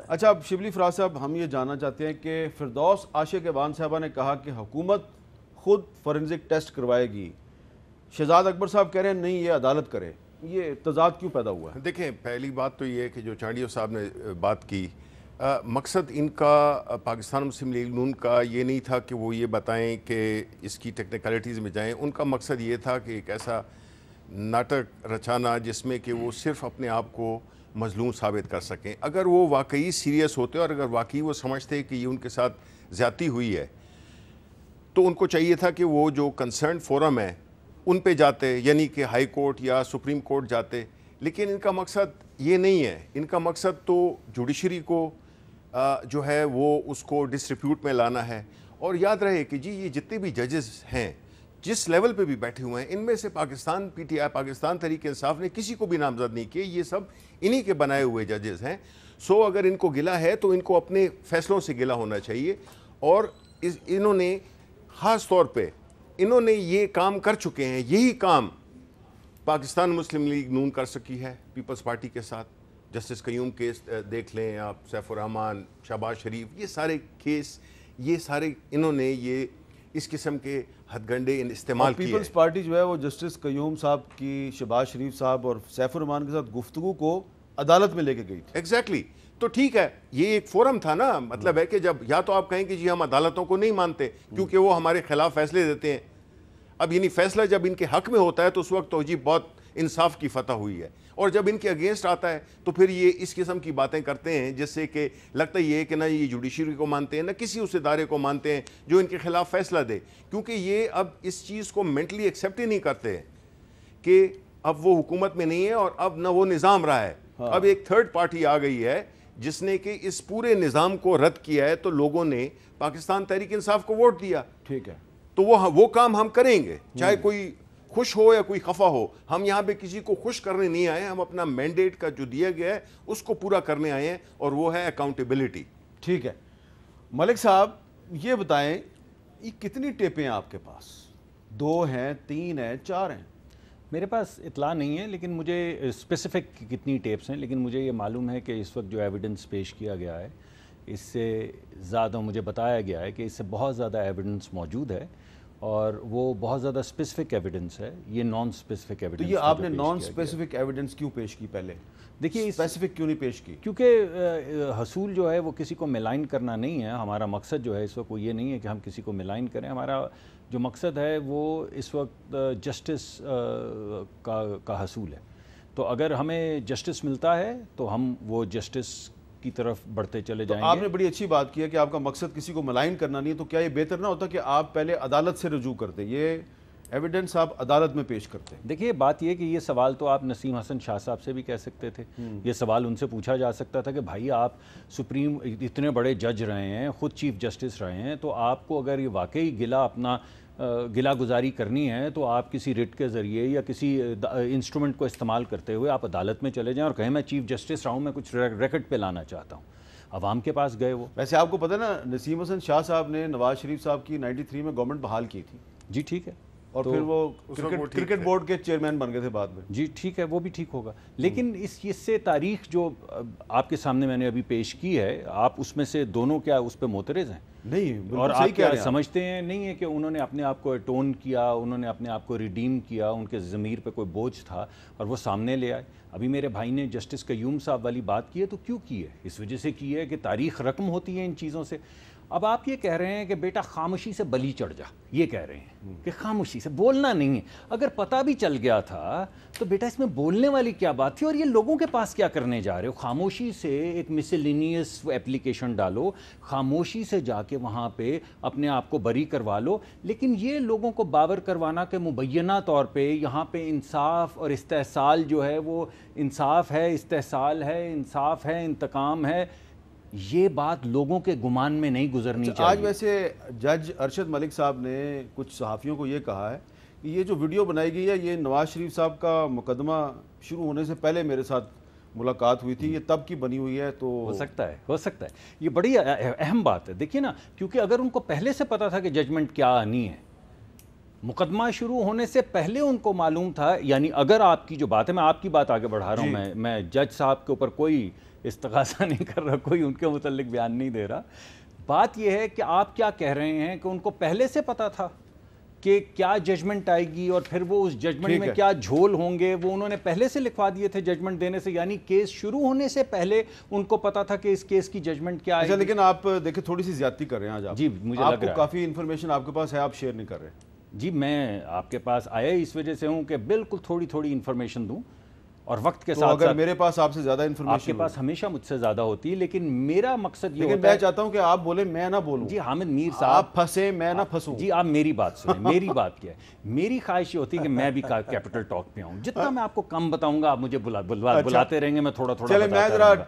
اچھا، اب شبلی فراز صاحب، ہم یہ جاننا چاہتے ہیں کہ فردوس عاشق ایوان صاحبہ نے کہا کہ حکومت خود فورنزک ٹیسٹ کروائے گی، شہزاد اکبر صاحب کہہ رہے ہیں نہیں، یہ عدالت کرے. یہ تضاد کیوں پیدا ہوا ہے؟ دیکھیں، پہلی بات تو یہ ہے کہ جو چانڈیو صاحب نے بات کی، مقصد ان کا پاکستان مسلم لیگ نون کا یہ نہیں تھا کہ وہ یہ بتائیں کہ اس کی ٹیکنیکلٹیز میں جائیں. ان کا مقصد یہ تھا کہ ایک ایسا ناٹک رچانا جس میں کہ وہ صرف اپنے آپ کو مظلوم ثابت کر سکیں. اگر وہ واقعی سیریس ہوتے اور اگر واقعی وہ سمجھتے کہ یہ ان کے ساتھ زیادتی ہوئی ہے تو ان کو چاہیے تھا کہ وہ جو کنسرن فورم ہے ان پہ جاتے، یعنی کہ ہائی کورٹ یا سپریم کورٹ جاتے. لیکن ان کا مقصد یہ نہیں ہے. ان کا مقصد تو جوڈیشری کو جو ہے وہ اس کو ڈسریپیوٹ میں لانا ہے. اور یاد رہے کہ جی یہ جتنے بھی ججز ہیں جس لیول پہ بھی بیٹھے ہوئے ہیں، ان میں سے Pakistan P T I, Pakistan Tehreek Insaf نے کسی کو بھی نامزد نہیں کیے. یہ سب انہی کے بنائے ہوئے ججز ہیں. سو اگر ان کو گلہ ہے تو ان کو اپنے فیصلوں سے گلہ ہونا چاہیے. اور انہوں نے خاص طور پہ انہوں نے یہ کام کر چکے ہیں. یہی کام پاکستان مسلم لیگ نون کر سکی ہے پیپلز پارٹی کے ساتھ. جسٹس قیوم کیس دیکھ لیں آپ، سیف الرحمان، شہباز شریف، یہ سارے کیس، یہ سارے انہوں نے یہ اس قسم کے ہتھ گنڈے استعمال کیے. پیپلز پارٹی جو ہے وہ جسٹس قیوم صاحب کی، شہباز شریف صاحب اور سیف الرحمان کے ساتھ گفتگو کو عدالت میں لے کے گئی تھی. ایگزیکٹلی. تو ٹھیک ہے، یہ ایک فورم تھا نا. مطلب ہے کہ جب یا تو آپ کہیں کہ جی ہم عدالتوں کو نہیں مانتے کیونکہ وہ ہمارے خلاف فیصلے دیتے ہیں. اب یعنی فیصلہ جب ان کے حق میں ہوتا ہے تو اس وقت تو جی بہت انصاف کی فتح ہوئی ہے. اور جب ان کے اگینسٹ آتا ہے تو پھر یہ اس قسم کی باتیں کرتے ہیں جس سے کہ لگتا یہ ہے کہ نہ یہ جوڈیشری کو مانتے ہیں، نہ کسی اس ادارے کو مانتے ہیں جو ان کے خلاف فیصلہ دے. کیونکہ یہ اب اس چیز کو مینٹلی ایکسیپٹ ہی نہیں کرتے ہیں کہ اب وہ حکومت میں نہیں ہے اور اب نہ وہ نظام رہا ہے. اب ایک تھرڈ پارٹی آ گئی ہے جس نے کہ اس پورے نظام کو رد کیا ہے. تو لوگوں نے پاکستان تحریک انصاف کو ووٹ دیا. ٹھیک ہے، تو وہ کام ہم کریں گے چاہے کوئی خوش ہو یا کوئی خفا ہو. ہم یہاں پہ کسی کو خوش کرنے نہیں آئے. ہم اپنا مینڈیٹ کا جو دیا گیا ہے اس کو پورا کرنے آئے ہیں اور وہ ہے اکاؤنٹیبلٹی. ٹھیک ہے. ملک صاحب یہ بتائیں، یہ کتنی ٹیپیں ہیں آپ کے پاس؟ 2 ہیں، 3 ہیں، 4 ہیں؟ میرے پاس اطلاع نہیں ہے، لیکن مجھے اسپیسیفک کتنی ٹیپس ہیں، لیکن مجھے یہ معلوم ہے کہ اس وقت جو ایویڈنس پیش کیا گیا ہے اس سے زیادہ مجھے بتایا گیا ہے کہ اس سے بہت زیادہ ایویڈنس موجود ہے اور وہ بہت زیادہ اسپیسیفک ایویڈنس ہے. یہ نان اسپیسیفک ایویڈنس. تو یہ آپ نے نان اسپیسیفک ایویڈنس کیوں پیش کی پہلے؟ دیکھیے اسپیسیفک کیوں نہیں پیش کی؟ کیونکہ حصول جو ہے وہ کسی کو ملائن کرنا نہیں ہے. ہمارا مقصد جو ہے اس وقت وہ یہ نہیں ہے کہ ہم کسی کو ملائن کریں. ہمارا جو مقصد ہے وہ اس وقت جسٹس کا حصول ہے. تو اگر ہمیں جسٹس ملتا ہے تو ہم وہ جسٹس کی طرف بڑھتے چلے جائیں گے. آپ نے بڑی اچھی بات کی ہے کہ آپ کا مقصد کسی کو ملائن کرنا نہیں ہے. تو کیا یہ بہتر نہ ہوتا کہ آپ پہلے عدالت سے رجوع کرتے، یہ ایویڈنس آپ عدالت میں پیش کرتے؟ دیکھیے بات یہ کہ یہ سوال تو آپ نسیم حسن شاہ صاحب سے بھی کہہ سکتے تھے. یہ سوال ان سے پوچھا جا سکتا تھا کہ بھائی آپ سپریم اتنے بڑے جج رہے ہیں، خود چیف جسٹس رہے ہیں، تو آپ کو اگر یہ واقعی اپنا گلا گزاری کرنی ہے تو آپ کسی ریٹ کے ذریعے یا کسی انسٹرومنٹ کو استعمال کرتے ہوئے آپ عدالت میں چلے جائیں اور کہیں میں چیف جسٹس رہا ہوں، میں کچھ ریکٹ پہ لانا چاہتا ہوں. عوام کے پاس گئے وہ. ویسے آپ کو پتہ نا نسیم حسن شاہ صاحب نے نواز شریف صاحب کی 93 میں گورنمنٹ بحال کی تھی. جی ٹھیک ہے. اور پھر وہ کرکٹ بورڈ کے چیئرمین بن گئے تھے بعد میں. جی ٹھیک ہے، وہ بھی ٹھیک ہوگا. لیکن اس سے تاریخ جو آپ کے سامنے میں نے ابھی پیش کی ہے، آپ اس میں سے دونوں کیا اس پہ معترض ہیں؟ نہیں. اور آپ کیا سمجھتے ہیں نہیں ہے کہ انہوں نے اپنے آپ کو اٹون کیا، انہوں نے اپنے آپ کو ریڈیم کیا، ان کے ضمیر پہ کوئی بوجھ تھا اور وہ سامنے لے آئے؟ ابھی میرے بھائی نے جسٹس قیوم صاحب والی بات کی ہے، تو کیوں کی ہے؟ اس وجہ سے کی ہے کہ تاریخ رقم ہوتی ہے ان چیزوں سے. اب آپ یہ کہہ رہے ہیں کہ بیٹا خاموشی سے بلی چڑھ جا، یہ کہہ رہے ہیں کہ خاموشی سے بولنا نہیں ہے. اگر پتہ بھی چل گیا تھا تو بیٹا اس میں بولنے والی کیا بات تھی؟ اور یہ لوگوں کے پاس کیا کرنے جا رہے ہو؟ خاموشی سے ایک مسلینیس اپلیکیشن ڈالو، خاموشی سے جا کے وہاں پہ اپنے آپ کو بری کروا لو. لیکن یہ لوگوں کو باور کروانا کہ مبینہ طور پہ یہاں پہ انصاف اور استحصال جو ہے وہ انصاف ہے، استحصال ہے، انصاف ہے، انتقام ہے، یہ بات لوگوں کے گمان میں نہیں گزرنی چاہیے. آج ویسے جج ارشد ملک صاحب نے کچھ صحافیوں کو یہ کہا ہے کہ یہ جو ویڈیو بنائی گئی ہے یہ نواز شریف صاحب کا مقدمہ شروع ہونے سے پہلے میرے ساتھ ملاقات ہوئی تھی، یہ تب کی بنی ہوئی ہے. تو ہو سکتا ہے یہ بڑی اہم بات ہے. دیکھیے نا، کیونکہ اگر ان کو پہلے سے پتا تھا کہ ججمنٹ کیا آنی ہے، مقدمہ شروع ہونے سے پہلے ان کو معلوم تھا. یعنی اگر آپ کی جو بات ہے، میں آپ کی بات آگے بڑھا رہا ہوں، میں جج صاحب کے اوپر کوئی استغاثہ نہیں کر رہا، کوئی ان کے متعلق بیان نہیں دے رہا. بات یہ ہے کہ آپ کیا کہہ رہے ہیں کہ ان کو پہلے سے پتا تھا کہ کیا ججمنٹ آئے گی اور پھر وہ اس ججمنٹ میں کیا جھول ہوں گے، وہ انہوں نے پہلے سے لکھوا دیے تھے ججمنٹ دینے سے، یعنی کیس شروع ہونے سے پہلے ان کو پتا تھا کہ اس کیس کی ججمنٹ کیا آئے گی؟ لیکن آپ دیکھیں تھوڑی سی زیادتی کر رہے ہیں آج آپ. جی مجھے آپ لگ کو رہا ہے کافی انفارمیشن آپ کے پاس ہے، آپ شیئر نہیں کر رہے. جی میں آپ کے پاس آیا اس وجہ سے ہوں کہ بالکل تھوڑی تھوڑی انفارمیشن دوں، اور وقت کے ساتھ اگر میرے پاس آپ سے زیادہ آپ انفارمیشن کے پاس ہمیشہ مجھ سے زیادہ ہوتی ہے، لیکن میرا مقصد یہ لیکن ہوتا میں ہے. چاہتا ہوں کہ آپ بولیں میں نہ بولوں. جی حامد میر صاحب آپ پھنسیں میں نہ پھنسوں. جی آپ میری بات سنیں، میری بات کیا ہے، میری خواہش یہ ہوتی ہے کہ میں بھی کیپٹل ٹاک پہ آؤں. جتنا میں آپ کو کم بتاؤں گا آپ مجھے بلاتے رہیں گے، میں تھوڑا تھوڑا چلے میں بتاتا ذرا رہوں گا.